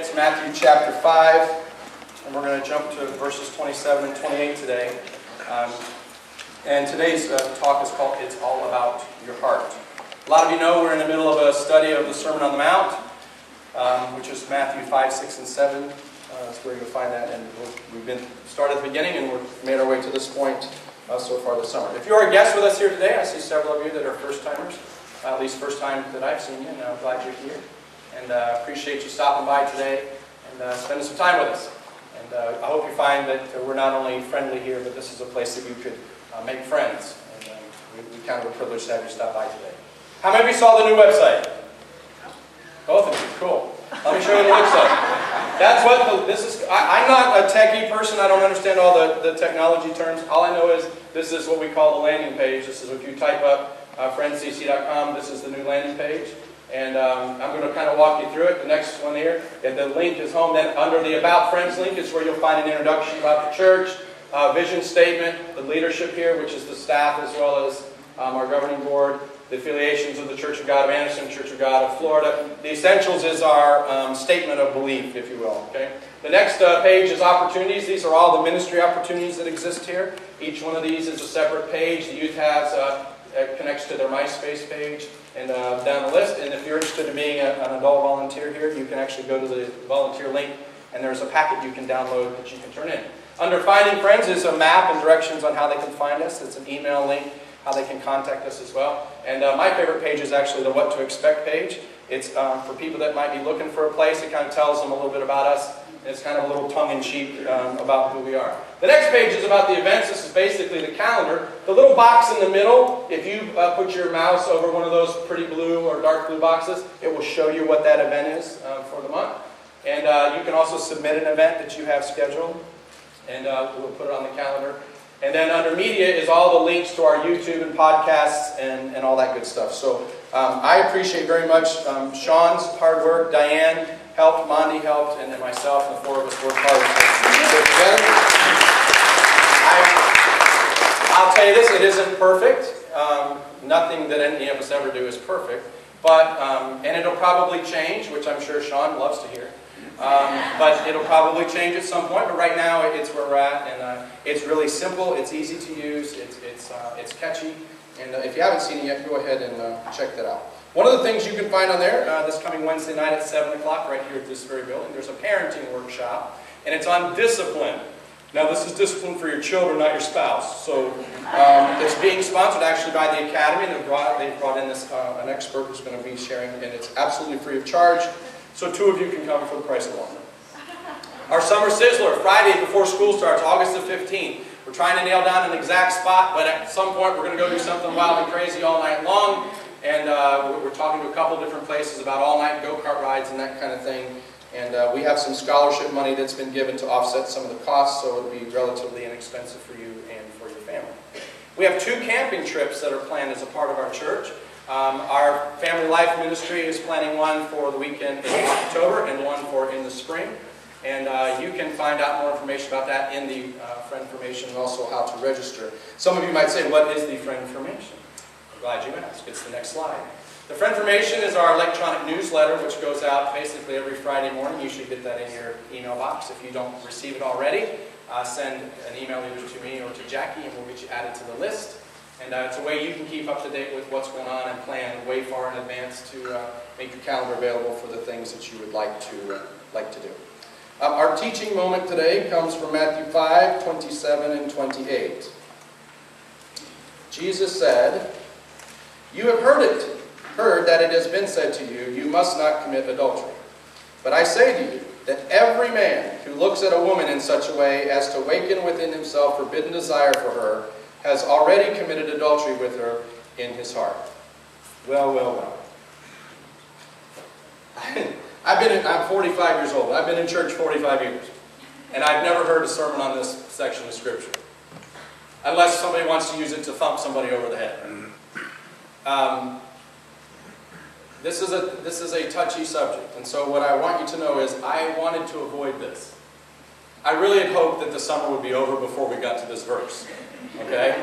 It's Matthew chapter 5, and we're going to jump to verses 27 and 28 today. And today's talk is called It's All About Your Heart. A lot of you know we're in the middle of a study of the Sermon on the Mount, which is Matthew 5, 6, and 7. That's where you'll find that. And we've been started at the beginning, and we've made our way to this point so far this summer. If you are a guest with us here today, I see several of you that are first-timers, at least first time that I've seen you, and I'm glad you're here. And appreciate you stopping by today and spending some time with us. And I hope you find that we're not only friendly here, but this is a place that you could make friends. And we count it a privilege to have you stop by today. How many of you saw the new website? Both of you, cool. Let me show you what it looks like. That's what this is. I'm not a techie person. I don't understand all the technology terms. All I know is this is what we call the landing page. This is if you type up friendscc.com, this is the new landing page. And I'm going to kind of walk you through it. The next one here, and the link is home. Then under the About Friends link is where you'll find an introduction about the church, vision statement, the leadership here, which is the staff as well as our governing board, the affiliations of the Church of God of Anderson, Church of God of Florida. The essentials is our statement of belief, if you will. Okay. The next page is opportunities. These are all the ministry opportunities that exist here. Each one of these is a separate page. The youth has connects to their MySpace page and down the list. And if you're interested in being an adult volunteer here, you can actually go to the volunteer link, and there's a packet you can download that you can turn in. Under Finding Friends is a map and directions on how they can find us. It's an email link, how they can contact us as well. And my favorite page is actually the What to Expect page. It's for people that might be looking for a place. It kind of tells them a little bit about us. And it's kind of a little tongue-in-cheek about who we are. The next page is about the events. This is basically the calendar. The little box in the middle, if you put your mouse over one of those pretty blue or dark blue boxes, it will show you what that event is for the month. And you can also submit an event that you have scheduled, and we'll put it on the calendar. And then under media is all the links to our YouTube and podcasts and all that good stuff. So I appreciate very much Sean's hard work. Diane helped, Mondi helped, and then myself and the four of us worked hard to work together. I'll tell you this, it isn't perfect. Nothing that any of us ever do is perfect. But, and it'll probably change, which I'm sure Sean loves to hear. But it'll probably change at some point. But right now, it's where we're at, and it's really simple. It's easy to use. It's catchy. And if you haven't seen it yet, go ahead and check that out. One of the things you can find on there this coming Wednesday night at 7 o'clock, right here at this very building, there's a parenting workshop, and it's on discipline. Now, this is discipline for your children, not your spouse. So it's being sponsored actually by the Academy. They've brought in this an expert who's going to be sharing, and it's absolutely free of charge. So 2 of you can come for the price of 1. Our Summer Sizzler, Friday before school starts, August the 15th. We're trying to nail down an exact spot, but at some point we're going to go do something wild and crazy all night long. And we're talking to a couple different places about all-night go-kart rides and that kind of thing. And we have some scholarship money that's been given to offset some of the costs, so it'll be relatively inexpensive for you and for your family. We have 2 camping trips that are planned as a part of our church. Our Family Life Ministry is planning one for the weekend in October and one for in the spring. And you can find out more information about that in the Friendformation and also how to register. Some of you might say, what is the Friendformation? I'm glad you asked. It's the next slide. The Friendformation is our electronic newsletter, which goes out basically every Friday morning. You should get that in your email box. If you don't receive it already, send an email either to me or to Jackie, and we'll get you added to the list. And it's a way you can keep up to date with what's going on and plan way far in advance to make your calendar available for the things that you would like to do. Our teaching moment today comes from Matthew 5, 27 and 28. Jesus said, "You have heard that it has been said to you, you must not commit adultery. But I say to you that every man who looks at a woman in such a way as to waken within himself forbidden desire for her has already committed adultery with her in his heart." Well. I'm 45 years old. I've been in church 45 years. And I've never heard a sermon on this section of Scripture. Unless somebody wants to use it to thump somebody over the head. This is a touchy subject. And so what I want you to know is I wanted to avoid this. I really had hoped that the summer would be over before we got to this verse. Okay?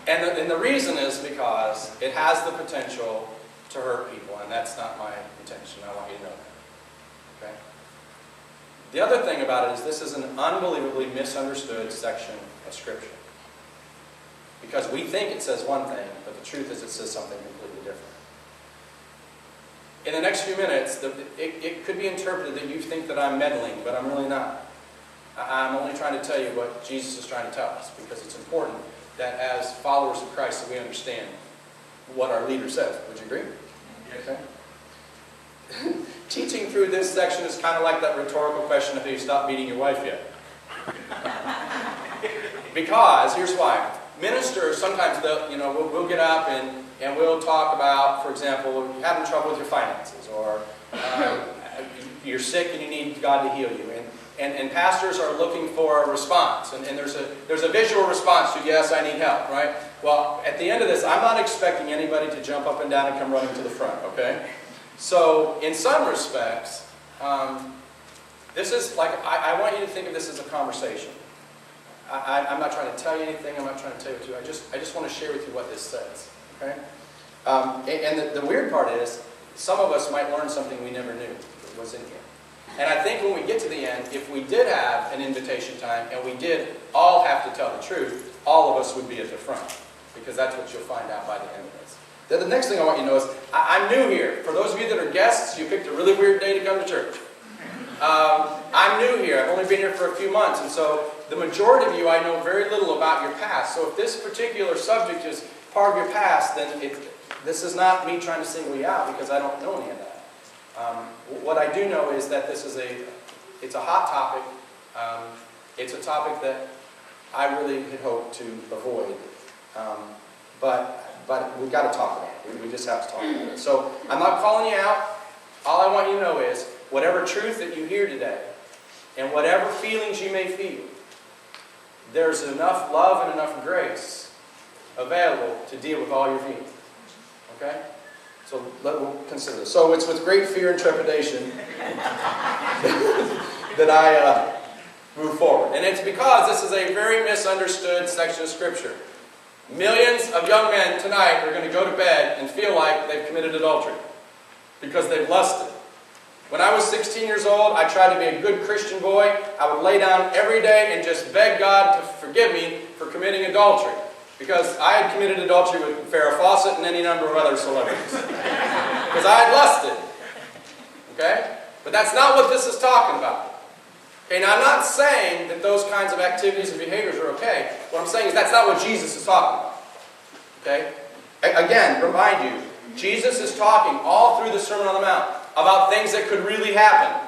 And the reason is because it has the potential to hurt people. And that's not my intention. I want you to know that. Okay? The other thing about it is this is an unbelievably misunderstood section of Scripture. Because we think it says one thing, but the truth is it says something completely different. In the next few minutes, it could be interpreted that you think that I'm meddling, but I'm really not. I'm only trying to tell you what Jesus is trying to tell us, because it's important that as followers of Christ that we understand what our leader says. Would you agree? Okay. Teaching through this section is kind of like that rhetorical question, have you stopped beating your wife yet? Because, here's why. Ministers, sometimes we'll get up and we'll talk about, for example, you're having trouble with your finances, or you're sick and you need God to heal you. And pastors are looking for a response. And there's a visual response to, yes, I need help, right? Well, at the end of this, I'm not expecting anybody to jump up and down and come running to the front, okay? So, in some respects, this is like, I want you to think of this as a conversation. I'm not trying to tell you anything. I'm not trying to tell you what to do. I just want to share with you what this says, okay? And the weird part is, some of us might learn something we never knew was in here. And I think when we get to the end, if we did have an invitation time, and we did all have to tell the truth, all of us would be at the front. Because that's what you'll find out by the end of this. The next thing I want you to know is, I'm new here. For those of you that are guests, you picked a really weird day to come to church. I'm new here. I've only been here for a few months. And so the majority of you, I know very little about your past. So if this particular subject is part of your past, then this is not me trying to single you out, because I don't know any of that. What I do know is that this is it's a hot topic. It's a topic that I really had hoped to avoid. But we've got to talk about it. We just have to talk about it. So I'm not calling you out. All I want you to know is, whatever truth that you hear today, and whatever feelings you may feel, there's enough love and enough grace available to deal with all your feelings. Okay? So we'll consider this. So it's with great fear and trepidation that I move forward. And it's because this is a very misunderstood section of Scripture. Millions of young men tonight are going to go to bed and feel like they've committed adultery because they've lusted. When I was 16 years old, I tried to be a good Christian boy. I would lay down every day and just beg God to forgive me for committing adultery. Because I had committed adultery with Farrah Fawcett and any number of other celebrities. Because I had lusted. Okay? But that's not what this is talking about. Okay, now I'm not saying that those kinds of activities and behaviors are okay. What I'm saying is that's not what Jesus is talking about. Okay? Again, remind you, Jesus is talking all through the Sermon on the Mount about things that could really happen.